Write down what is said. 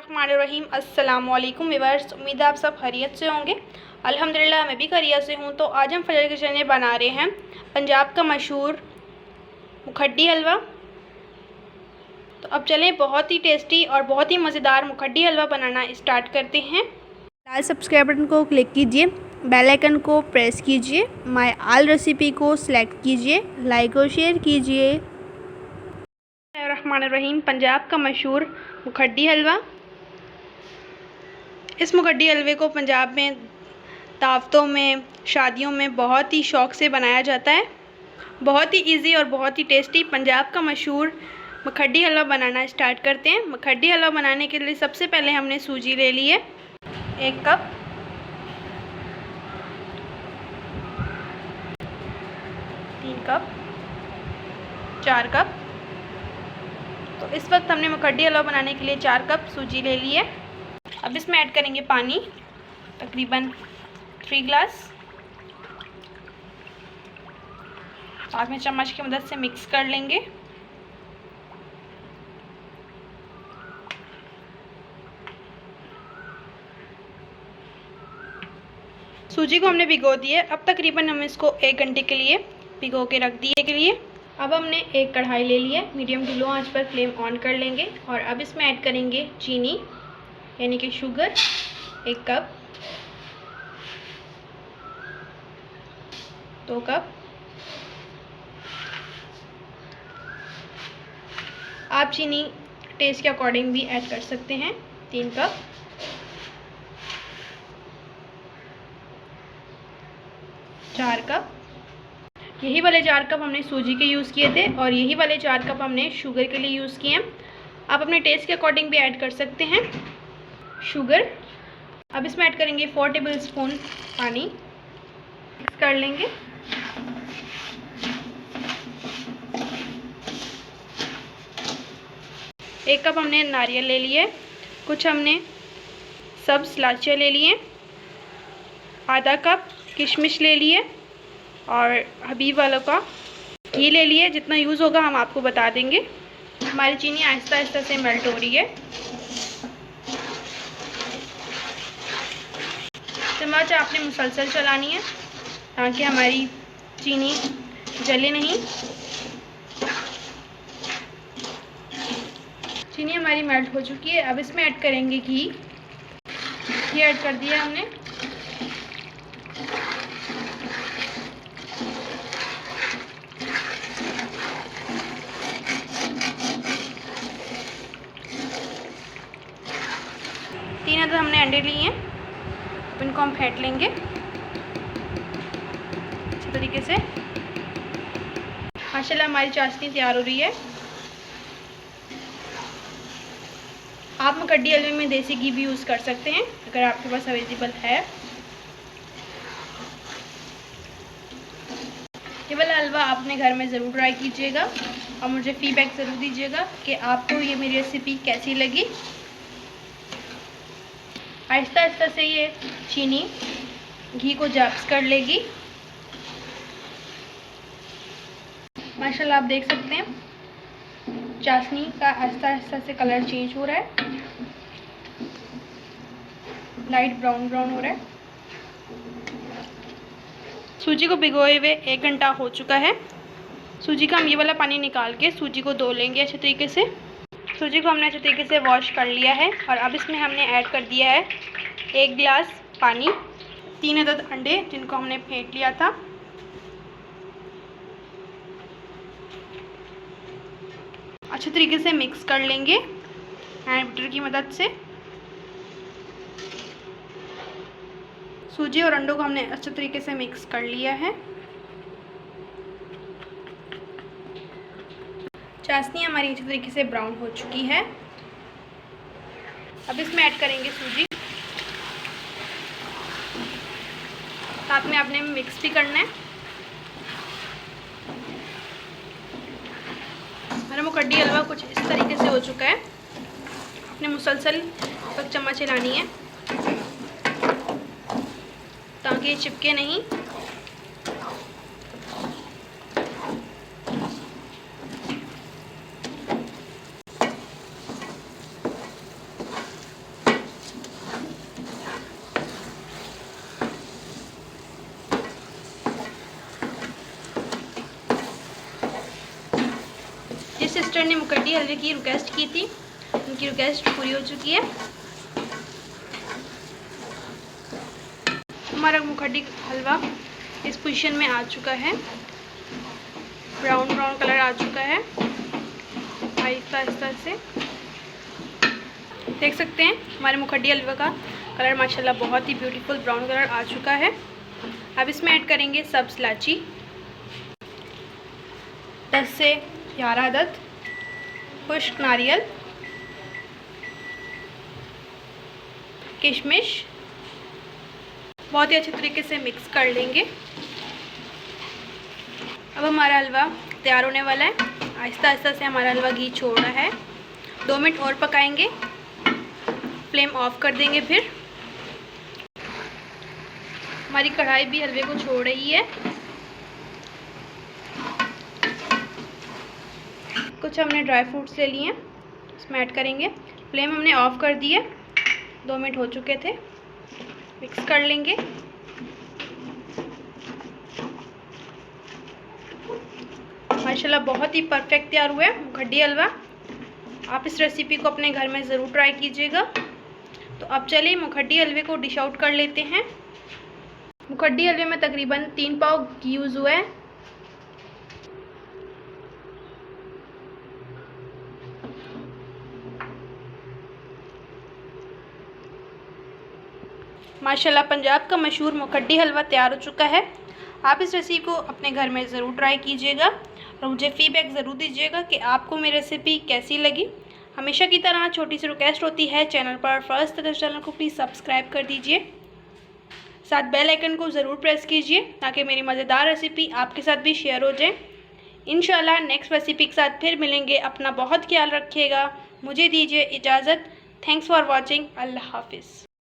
बिस्मिल्लाहिर्रहमानिर्रहीम। अस्सलामुअलैकुम व्यूअर्स, उम्मीद है आप सब खैरियत से होंगे। अल्हम्दुलिल्लाह मैं भी खैरियत से हूँ। तो आज हम फजर किचन में बना रहे हैं पंजाब का मशहूर मुखड्डी हलवा। तो अब चलें बहुत ही टेस्टी और बहुत ही मज़ेदार मुखड्डी हलवा बनाना स्टार्ट करते हैं। लाल सब्सक्राइब बटन को क्लिक कीजिए, बेल आइकन को प्रेस कीजिए, माय ऑल रेसिपी को सिलेक्ट कीजिए, लाइक और शेयर कीजिए। रहमानिर्रहीम, पंजाब का मशहूर मुखड्डी हलवा। इस मुखड्डी हलवे को पंजाब में दावतों में, शादियों में बहुत ही शौक़ से बनाया जाता है। बहुत ही इजी और बहुत ही टेस्टी पंजाब का मशहूर मुखड्डी हलवा बनाना स्टार्ट करते हैं। मुखड्डी हलवा बनाने के लिए सबसे पहले हमने सूजी ले ली है 1 कप, 3 कप, 4 कप। तो इस वक्त हमने मुखड्डी हलवा बनाने के लिए 4 कप सूजी ले ली है। अब इसमें ऐड करेंगे पानी, तकरीबन 3 गिलास। साथ में चम्मच की मदद से मिक्स कर लेंगे। सूजी को हमने भिगो दिए। अब तकरीबन हम इसको 1 घंटे के लिए भिगो के रख दिए के लिए। अब हमने एक कढ़ाई ले ली है, मीडियम टू लो आंच पर फ्लेम ऑन कर लेंगे और अब इसमें ऐड करेंगे चीनी यानी कि शुगर 1 कप, 2 कप। आप चीनी टेस्ट के अकॉर्डिंग भी ऐड कर सकते हैं, 3 कप। चार कप, यही वाले 4 कप हमने सूजी के यूज़ किए थे और यही वाले 4 कप हमने शुगर के लिए यूज़ किए हैं। आप अपने टेस्ट के अकॉर्डिंग भी ऐड कर सकते हैं शुगर। अब इसमें ऐड करेंगे 4 टेबल स्पून पानी, मिक्स कर लेंगे। एक कप हमने नारियल ले लिए, कुछ हमने सब्ज़ इलायचियाँ ले लिए, आधा कप किशमिश ले लिए और हबीब वालों का घी ले लिए। जितना यूज़ होगा हम आपको बता देंगे। हमारी चीनी आहिस्ता आहिस्ता से मेल्ट हो रही है। चम्मच आपने मुसलसल चलानी है ताकि हमारी चीनी जले नहीं। चीनी हमारी मेल्ट हो चुकी है। अब इसमें ऐड करेंगे घी। घी ऐड कर दिया हमने। तीन अदद हमने अंडे लिए हैं, इनको हम फेंट लेंगे अच्छे तरीके से। माशाल्लाह हमारी चाशनी तैयार हो रही है। आप मुखड्डी हलवे में देसी घी भी यूज़ कर सकते हैं अगर आपके पास अवेलेबल है। ये वाला हलवा अपने घर में ज़रूर ट्राई कीजिएगा और मुझे फीडबैक ज़रूर दीजिएगा कि आपको ये मेरी रेसिपी कैसी लगी। आहिस्ता आहिस्ता से ये चीनी घी को जब्स कर लेगी। माशाल्लाह आप देख सकते हैं चाशनी का आहिस्ता आहिस्ता से कलर चेंज हो रहा है, लाइट ब्राउन ब्राउन हो रहा है। सूजी को भिगोए हुए 1 घंटा हो चुका है। सूजी का हम ये वाला पानी निकाल के सूजी को धो लेंगे अच्छे तरीके से। सूजी को हमने अच्छे तरीके से वॉश कर लिया है और अब इसमें हमने ऐड कर दिया है 1 गिलास पानी, 3 अदद अंडे जिनको हमने फेंट लिया था। अच्छे तरीके से मिक्स कर लेंगे हैंड बीटर की मदद से। सूजी और अंडों को हमने अच्छे तरीके से मिक्स कर लिया है। चाशनी हमारी अच्छे तरीके से ब्राउन हो चुकी है। अब इसमें ऐड करेंगे सूजी, साथ में आपने मिक्स भी करना है। हमारा मुखड्डी हलवा कुछ इस तरीके से हो चुका है। आपने मुसलसल तक चम्मच हिलानी है ताकि ये चिपके नहीं। सिस्टर ने मुकड्डी हलवे की रिक्वेस्ट की थी, उनकी रिक्वेस्ट पूरी हो चुकी है। हमारा मुकड्डी हलवा इस पोजीशन में आ चुका है, ब्राउन ब्राउन कलर आ चुका है। आहिस्ता आहिस्ता से देख सकते हैं हमारे मुकड्डी हलवे का कलर माशाल्लाह बहुत ही ब्यूटीफुल ब्राउन कलर आ चुका है। अब इसमें ऐड करेंगे सब्ज़ इलायची 10 से 11 अदद, खुश्क नारियल, किशमिश, बहुत ही अच्छे तरीके से मिक्स कर लेंगे। अब हमारा हलवा तैयार होने वाला है। आहिस्ता आहिस्ता से हमारा हलवा घी छोड़ रहा है। 2 मिनट और पकाएंगे, फ्लेम ऑफ कर देंगे। फिर हमारी कढ़ाई भी हलवे को छोड़ रही है। कुछ हमने ड्राई फ्रूट्स ले लिए हैं, इसमें ऐड करेंगे। फ्लेम हमने ऑफ कर दी है। 2 मिनट हो चुके थे, मिक्स कर लेंगे। माशाल्लाह बहुत ही परफेक्ट तैयार हुआ है मुकड्डी हलवा। आप इस रेसिपी को अपने घर में ज़रूर ट्राई कीजिएगा। तो अब चलिए मुकड्डी हलवे को डिश आउट कर लेते हैं। मुकड्डी हलवे में तकरीबन 3 पाव घी यूज़ हुआ है। माशाल्लाह पंजाब का मशहूर मुकड्डी हलवा तैयार हो चुका है। आप इस रेसिपी को अपने घर में ज़रूर ट्राई कीजिएगा और मुझे फ़ीडबैक ज़रूर दीजिएगा कि आपको मेरी रेसिपी कैसी लगी। हमेशा की तरह छोटी सी रिक्वेस्ट होती है, चैनल पर फर्स्ट तो चैनल को प्लीज़ सब्सक्राइब कर दीजिए, साथ बेल आइकन को ज़रूर प्रेस कीजिए ताकि मेरी मज़ेदार रेसिपी आपके साथ भी शेयर हो जाए। इंशाल्लाह नेक्स्ट रेसिपी के साथ फिर मिलेंगे। अपना बहुत ख्याल रखिएगा। मुझे दीजिए इजाज़त। Thanks for watching. अल्लाह हाफिज़।